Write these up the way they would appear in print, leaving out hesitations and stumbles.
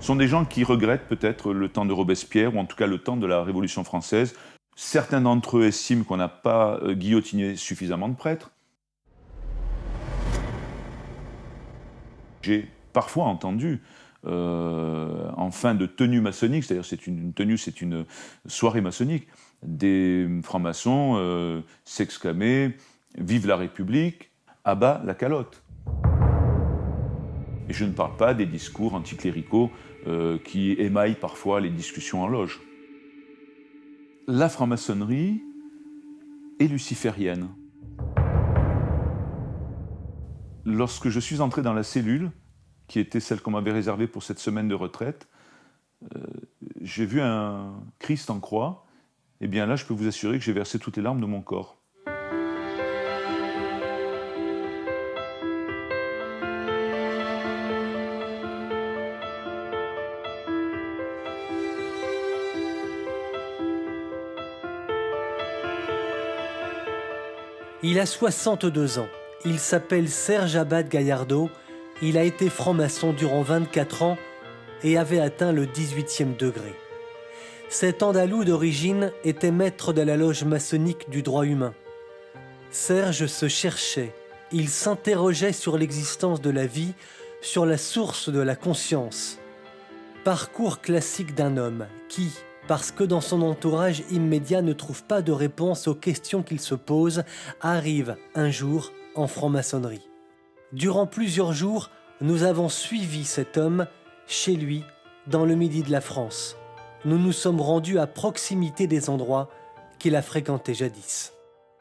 Ce sont des gens qui regrettent peut-être le temps de Robespierre, ou en tout cas le temps de la Révolution française. Certains d'entre eux estiment qu'on n'a pas guillotiné suffisamment de prêtres. J'ai parfois entendu, en fin de tenue maçonnique, c'est-à-dire c'est une soirée maçonnique, des francs-maçons s'exclamer « Vive la République, à bas la calotte ». Et je ne parle pas des discours anticléricaux qui émaillent parfois les discussions en loge. La franc-maçonnerie est luciférienne. Lorsque je suis entré dans la cellule, qui était celle qu'on m'avait réservée pour cette semaine de retraite, j'ai vu un Christ en croix. Et bien là, je peux vous assurer que j'ai versé toutes les larmes de mon corps. Il a 62 ans. Il s'appelle Serge Abad Gallardo. Il a été franc-maçon durant 24 ans et avait atteint le 18e degré. Cet Andalou d'origine était maître de la loge maçonnique du droit humain. Serge se cherchait. Il s'interrogeait sur l'existence de la vie, sur la source de la conscience. Parcours classique d'un homme qui, parce que dans son entourage immédiat ne trouve pas de réponse aux questions qu'il se pose, arrive un jour en franc-maçonnerie. Durant plusieurs jours, nous avons suivi cet homme chez lui, dans le midi de la France. Nous nous sommes rendus à proximité des endroits qu'il a fréquentés jadis.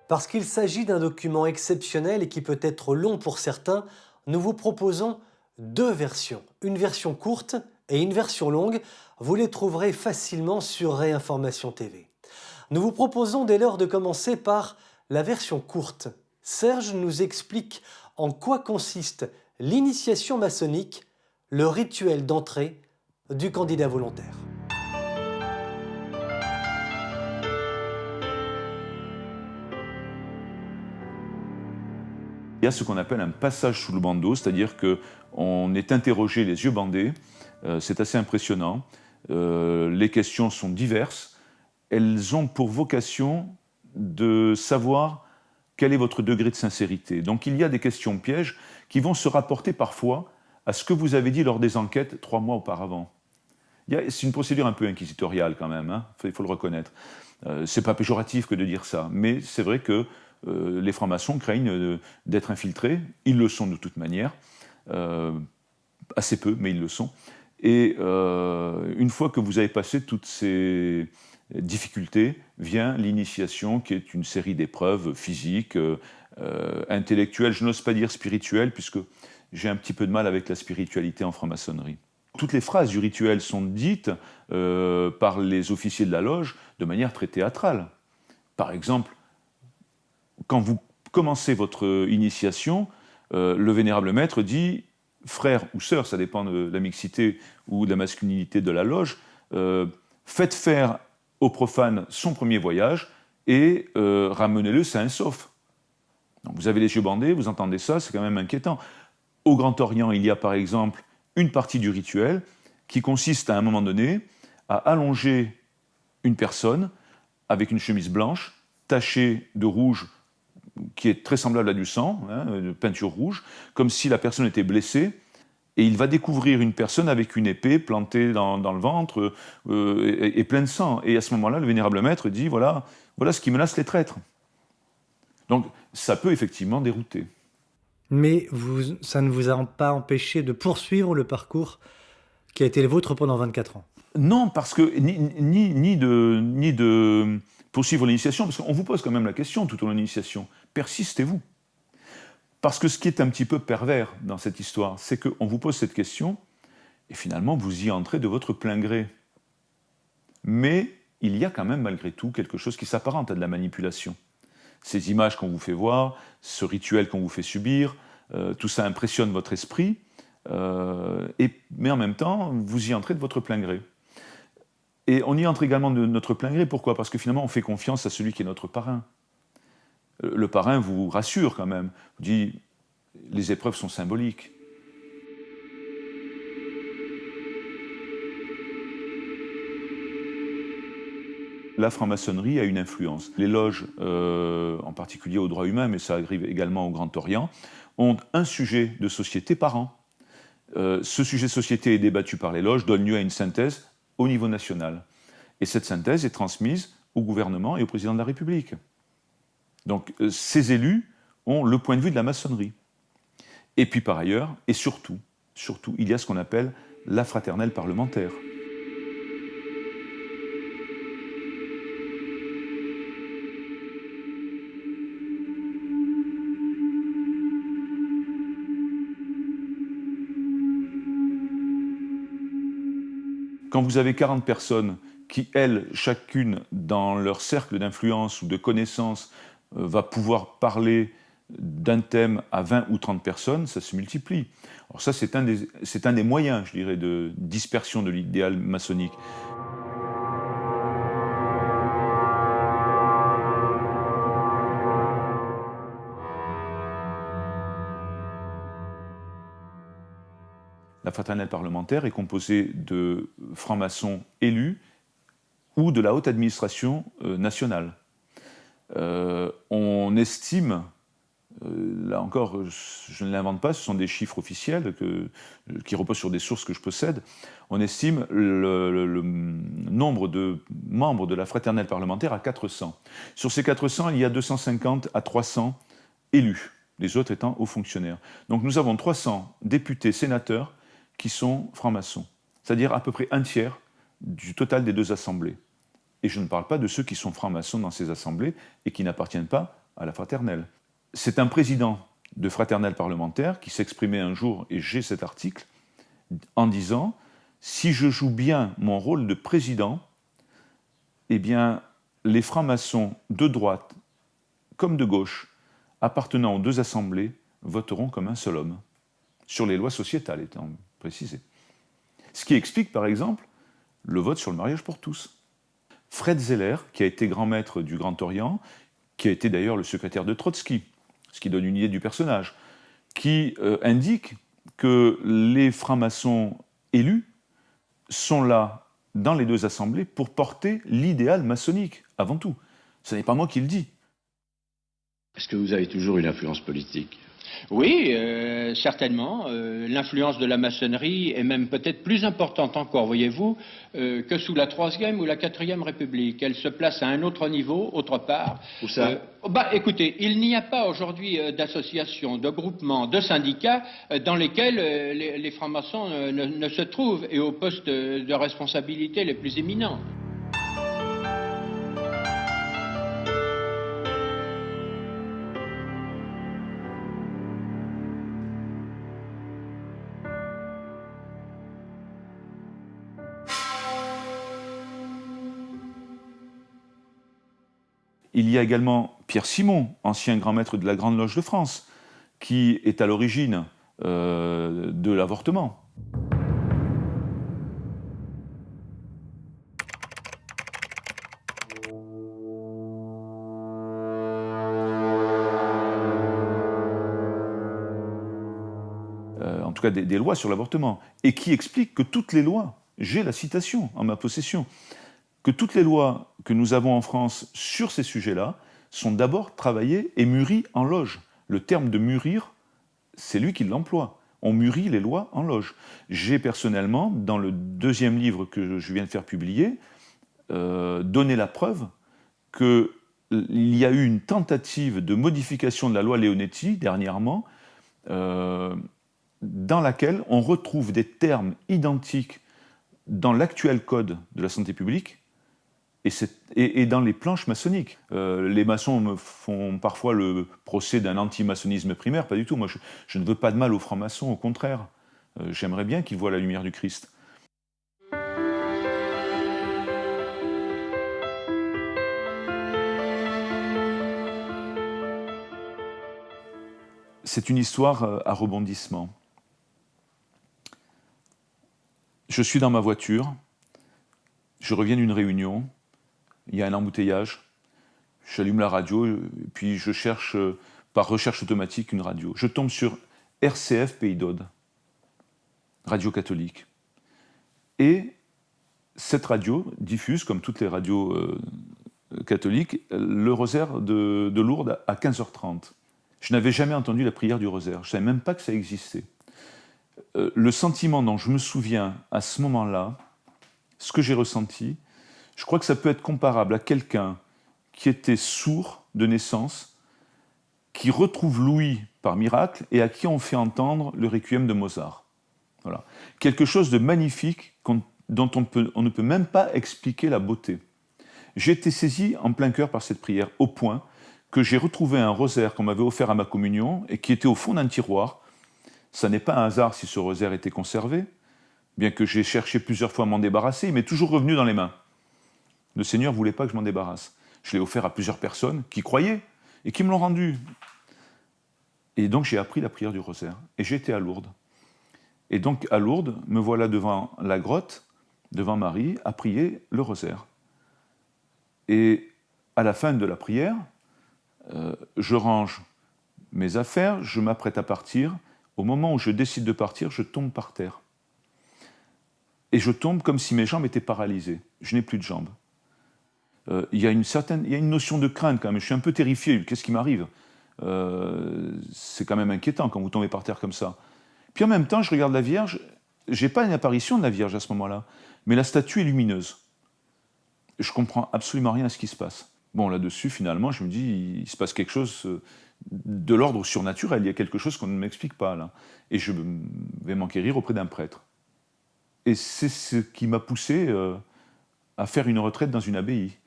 Parce qu'il s'agit d'un document exceptionnel et qui peut être long pour certains, nous vous proposons 2 versions. Une version courte et une version longue. Vous les trouverez facilement sur Réinformation TV. Nous vous proposons dès lors de commencer par la version courte. Serge nous explique en quoi consiste l'initiation maçonnique, le rituel d'entrée du candidat volontaire. Il y a ce qu'on appelle un passage sous le bandeau, c'est-à-dire qu'on est interrogé les yeux bandés, c'est assez impressionnant. Les questions sont diverses, elles ont pour vocation de savoir quel est votre degré de sincérité. Donc il y a des questions pièges qui vont se rapporter parfois à ce que vous avez dit lors des enquêtes 3 mois auparavant. C'est une procédure un peu inquisitoriale quand même, hein, il faut le reconnaître. C'est pas péjoratif que de dire ça, mais c'est vrai que les francs-maçons craignent d'être infiltrés, ils le sont de toute manière, assez peu, mais ils le sont. Et une fois que vous avez passé toutes ces difficultés, vient l'initiation qui est une série d'épreuves physiques, intellectuelles, je n'ose pas dire spirituelles, puisque j'ai un petit peu de mal avec la spiritualité en franc-maçonnerie. Toutes les phrases du rituel sont dites par les officiers de la loge de manière très théâtrale. Par exemple, quand vous commencez votre initiation, le vénérable maître dit « frère ou sœur », ça dépend de la mixité ou de la masculinité de la loge, faites faire au profane son premier voyage et ramenez-le sain et sauf. Donc vous avez les yeux bandés, vous entendez ça, c'est quand même inquiétant. Au Grand Orient, il y a par exemple une partie du rituel qui consiste à un moment donné à allonger une personne avec une chemise blanche, tachée de rouge, qui est très semblable à du sang, hein, de peinture rouge, comme si la personne était blessée, et il va découvrir une personne avec une épée plantée dans le ventre et pleine de sang. Et à ce moment-là, le vénérable maître dit voilà ce qui menace les traîtres. Donc ça peut effectivement dérouter. Mais ça ne vous a pas empêché de poursuivre le parcours qui a été le vôtre pendant 24 ans? Non, parce que ni de poursuivre l'initiation, parce qu'on vous pose quand même la question tout au long de l'initiation, persistez-vous? Parce que ce qui est un petit peu pervers dans cette histoire, c'est qu'on vous pose cette question, et finalement vous y entrez de votre plein gré. Mais il y a quand même malgré tout quelque chose qui s'apparente à de la manipulation. Ces images qu'on vous fait voir, ce rituel qu'on vous fait subir, tout ça impressionne votre esprit, mais en même temps, vous y entrez de votre plein gré. Et on y entre également de notre plein gré, pourquoi? Parce que finalement, on fait confiance à celui qui est notre parrain. Le parrain vous rassure quand même, vous dit les épreuves sont symboliques. La franc-maçonnerie a une influence. Les loges, en particulier aux droits humains, mais ça arrive également au Grand Orient, ont un sujet de société par an. Ce sujet de société est débattu par les loges, donne lieu à une synthèse au niveau national. Et cette synthèse est transmise au gouvernement et au président de la République. Donc ces élus ont le point de vue de la maçonnerie. Et puis par ailleurs, et surtout, il y a ce qu'on appelle la fraternelle parlementaire. Quand vous avez 40 personnes qui, elles, chacune, dans leur cercle d'influence ou de connaissances, va pouvoir parler d'un thème à 20 ou 30 personnes, ça se multiplie. Alors ça, c'est un des moyens, je dirais, de dispersion de l'idéal maçonnique. La fraternelle parlementaire est composée de francs-maçons élus ou de la haute administration nationale. On estime, là encore, je ne l'invente pas, ce sont des chiffres officiels qui reposent sur des sources que je possède, on estime le nombre de membres de la fraternelle parlementaire à 400. Sur ces 400, il y a 250 à 300 élus, les autres étant hauts fonctionnaires. Donc nous avons 300 députés, sénateurs, qui sont francs-maçons, c'est-à-dire à peu près un tiers du total des deux assemblées. Et je ne parle pas de ceux qui sont francs-maçons dans ces assemblées et qui n'appartiennent pas à la fraternelle. C'est un président de fraternelle parlementaire qui s'exprimait un jour, et j'ai cet article, en disant « Si je joue bien mon rôle de président, eh bien, les francs-maçons de droite comme de gauche, appartenant aux deux assemblées, voteront comme un seul homme, sur les lois sociétales étant précisées. » Ce qui explique, par exemple, le vote sur le mariage pour tous. Fred Zeller, qui a été grand maître du Grand Orient, qui a été d'ailleurs le secrétaire de Trotsky, ce qui donne une idée du personnage, qui indique que les francs-maçons élus sont là, dans les deux assemblées, pour porter l'idéal maçonnique, avant tout. Ce n'est pas moi qui le dis. Est-ce que vous avez toujours une influence politique ? Oui, certainement. L'influence de la maçonnerie est même peut-être plus importante encore, voyez-vous, que sous la Troisième ou la Quatrième République. Elle se place à un autre niveau, autre part. Où ça ? Écoutez, il n'y a pas aujourd'hui d'associations, de groupements, de syndicats dans lesquels les francs-maçons ne se trouvent, et aux postes de responsabilité les plus éminents. Il y a également Pierre Simon, ancien grand maître de la Grande Loge de France, qui est à l'origine de l'avortement. En tout cas des lois sur l'avortement, et qui explique que toutes les lois, j'ai la citation en ma possession, que toutes les lois que nous avons en France sur ces sujets-là sont d'abord travaillées et mûries en loge. Le terme de mûrir, c'est lui qui l'emploie. On mûrit les lois en loge. J'ai personnellement, dans le deuxième livre que je viens de faire publier, donné la preuve qu'il y a eu une tentative de modification de la loi Leonetti, dernièrement, dans laquelle on retrouve des termes identiques dans l'actuel code de la santé publique et dans les planches maçonniques. Les maçons me font parfois le procès d'un anti-maçonnisme primaire, pas du tout. Moi, je ne veux pas de mal aux francs-maçons, au contraire. J'aimerais bien qu'ils voient la lumière du Christ. C'est une histoire à rebondissement. Je suis dans ma voiture, je reviens d'une réunion, il y a un embouteillage, j'allume la radio, puis je cherche, par recherche automatique, une radio. Je tombe sur RCF Pays d'Aude, radio catholique. Et cette radio diffuse, comme toutes les radios catholiques, le rosaire de Lourdes à 15h30. Je n'avais jamais entendu la prière du rosaire, je ne savais même pas que ça existait. Le sentiment dont je me souviens à ce moment-là, ce que j'ai ressenti, je crois que ça peut être comparable à quelqu'un qui était sourd de naissance, qui retrouve l'ouïe par miracle et à qui on fait entendre le requiem de Mozart. Voilà. Quelque chose de magnifique dont on ne peut même pas expliquer la beauté. J'ai été saisi en plein cœur par cette prière, au point que j'ai retrouvé un rosaire qu'on m'avait offert à ma communion et qui était au fond d'un tiroir. Ça n'est pas un hasard si ce rosaire était conservé, bien que j'ai cherché plusieurs fois à m'en débarrasser, il m'est toujours revenu dans les mains. Le Seigneur ne voulait pas que je m'en débarrasse. Je l'ai offert à plusieurs personnes qui croyaient et qui me l'ont rendu. Et donc j'ai appris la prière du rosaire. Et j'ai été à Lourdes. Et donc à Lourdes, me voilà devant la grotte, devant Marie, à prier le rosaire. Et à la fin de la prière, je range mes affaires, je m'apprête à partir. Au moment où je décide de partir, je tombe par terre. Et je tombe comme si mes jambes étaient paralysées. Je n'ai plus de jambes. Il y a une notion de crainte quand même. Je suis un peu terrifié. Qu'est-ce qui m'arrive ? C'est quand même inquiétant quand vous tombez par terre comme ça. Puis en même temps, je regarde la Vierge. Je n'ai pas une apparition de la Vierge à ce moment-là, mais la statue est lumineuse. Je ne comprends absolument rien à ce qui se passe. Bon, là-dessus, finalement, je me dis, il se passe quelque chose de l'ordre surnaturel. Il y a quelque chose qu'on ne m'explique pas, là. Et je vais m'enquérir auprès d'un prêtre. Et c'est ce qui m'a poussé à faire une retraite dans une abbaye.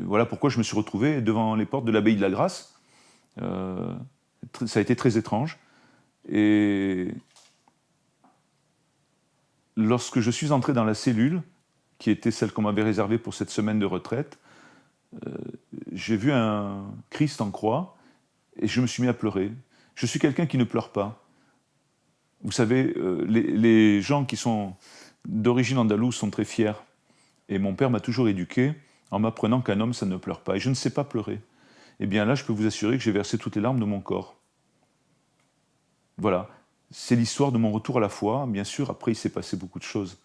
Voilà pourquoi je me suis retrouvé devant les portes de l'abbaye de la Grâce. Ça a été très étrange. Et lorsque je suis entré dans la cellule, qui était celle qu'on m'avait réservée pour cette semaine de retraite, j'ai vu un Christ en croix et je me suis mis à pleurer. Je suis quelqu'un qui ne pleure pas. Vous savez, les gens qui sont d'origine andalouse sont très fiers. Et mon père m'a toujours éduqué en m'apprenant qu'un homme, ça ne pleure pas. Et je ne sais pas pleurer. Eh bien là, je peux vous assurer que j'ai versé toutes les larmes de mon corps. Voilà. C'est l'histoire de mon retour à la foi. Bien sûr, après, il s'est passé beaucoup de choses.